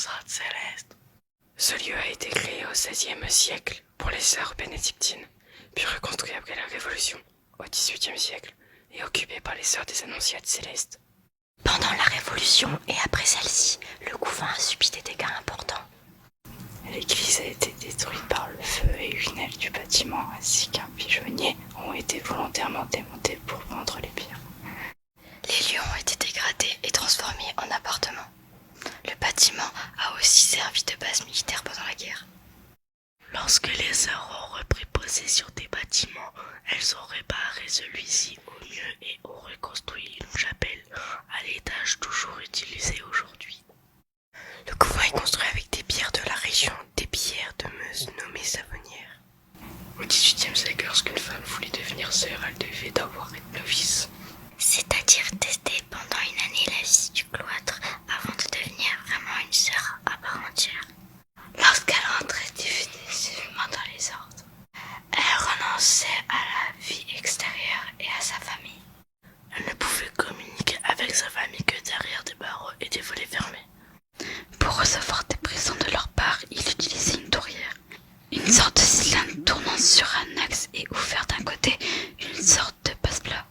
ambassade céleste. Ce lieu a été créé au XVIe siècle pour les sœurs bénédictines, puis reconstruit après la Révolution au XVIIIe siècle et occupé par les sœurs des Annonciates célestes. Pendant la Révolution et après celle-ci, le couvent a subi des dégâts importants. L'église a été détruite par le feu et une aile du bâtiment ainsi qu'un pigeonnier ont été volontairement démontés pour vendre les pierres. Les lieux ont été dégradés et transformés en appartements. Le bâtiment a aussi servi de base militaire pendant la guerre. Lorsque les sœurs ont repris possession des bâtiments, elles ont réparé celui-ci au mieux et ont reconstruit une chapelle à l'étage toujours utilisée aujourd'hui. Le couvent est construit avec des pierres de la région, des pierres de Meuse nommées savonnières. Au XVIIIe siècle, lorsqu'une femme voulait devenir sœur, elle devait d'abord être novice. C'est-à-dire tester pendant une année la vie du cloître avant de devenir vraiment une sœur à part entière. Lorsqu'elle rentrait définitivement dans les ordres, elle renonçait à la vie extérieure et à sa famille. Elle ne pouvait communiquer avec sa famille que derrière des barreaux et des volets fermés. Pour recevoir des présents de leur part, il utilisait une tourière, une sorte de cylindre tournant sur un axe et ouvert d'un côté, une sorte de passe-plat.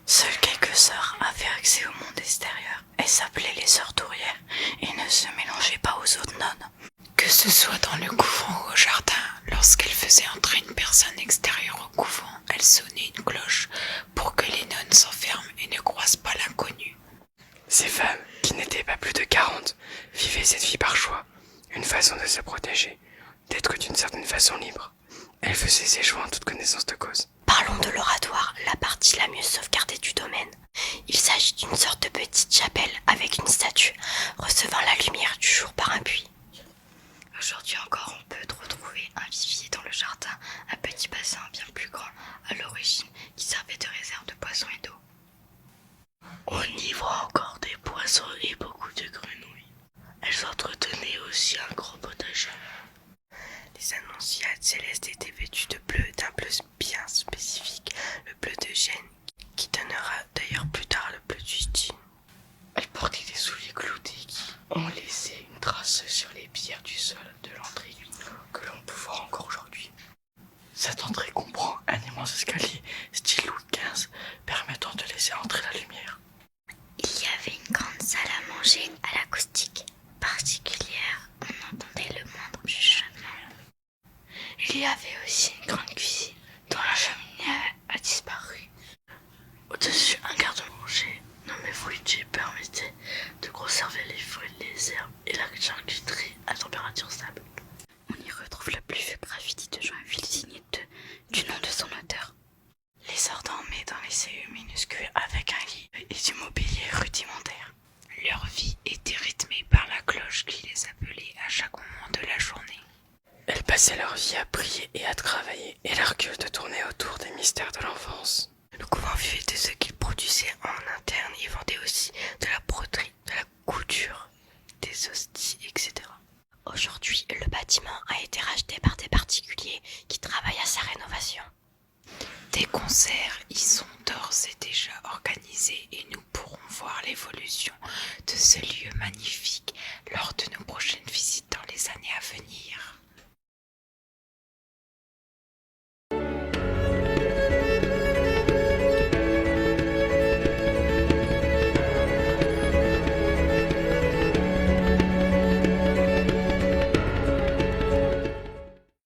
Seules quelques sœurs avaient accès au monde extérieur. Elles s'appelaient les sœurs tourières et ne se mélangeaient pas aux autres nonnes. Que ce soit dans le couvent ou au jardin, lorsqu'elle faisait entrer une personne extérieure au couvent, elle sonnait une cloche pour que les nonnes s'enferment et ne croisent pas l'inconnu. Ces femmes, qui n'étaient pas plus de 40, vivaient cette vie par choix, une façon de se protéger, d'être d'une certaine façon libre. Elles faisaient ses choix en toute connaissance de cause. Parlons de l'oratoire, la partie la mieux sauvegardée du domaine. Il s'agit d'une sorte de petite chapelle avec une statue, recevant la lumière du jour par un puits. Aujourd'hui encore, on peut retrouver un vivier dans le jardin, un petit bassin bien plus grand à l'origine qui servait de réserve de poissons et d'eau. On y voit encore des poissons et beaucoup de grenouilles. Elles entretenaient aussi un gros potager. Les Annonciates célestes étaient vêtues de bleu, d'un bleu bien spécifique, le bleu de gêne, qui donnera d'ailleurs plus tard le bleu du Styx. Elles portaient des souliers cloutés qui ont laissé une trace sur les pierres du sol de l'entrée que l'on peut voir encore aujourd'hui. Cette entrée comprend un immense escalier style Louis XV permettant de laisser entrer la lumière. Il y avait une grande salle à manger à l'acoustique particulière. On entendait le moindre chuchotement. Il y avait aussi une grande cuisine dont la cheminée a disparu. Au-dessus, un garde-manger nommé fruitier permettait de conserver les fruits, les herbes et la charcuterie à température stable. On y retrouve le plus vieux graffiti de Joinville signé du nom de son auteur. Les sœurs dormaient dans les cellules minuscules avec un lit et du mobilier rudimentaire. Leur vie était rythmée par la cloche qui les appelait à chaque moment de la journée. Elles passaient leur vie à prier et à travailler, et leur culte tournait autour des mystères de l'enfance. Le couvent vivait de ce qu'il produisait en interne et vendait aussi de la broderie, de la couture, des hosties, etc. Aujourd'hui, le bâtiment a été racheté par des particuliers qui travaillent à sa rénovation. Des concerts y sont d'ores et déjà organisés et nous pourrons voir l'évolution de ce lieu magnifique lors de nos prochaines visites dans les années à venir.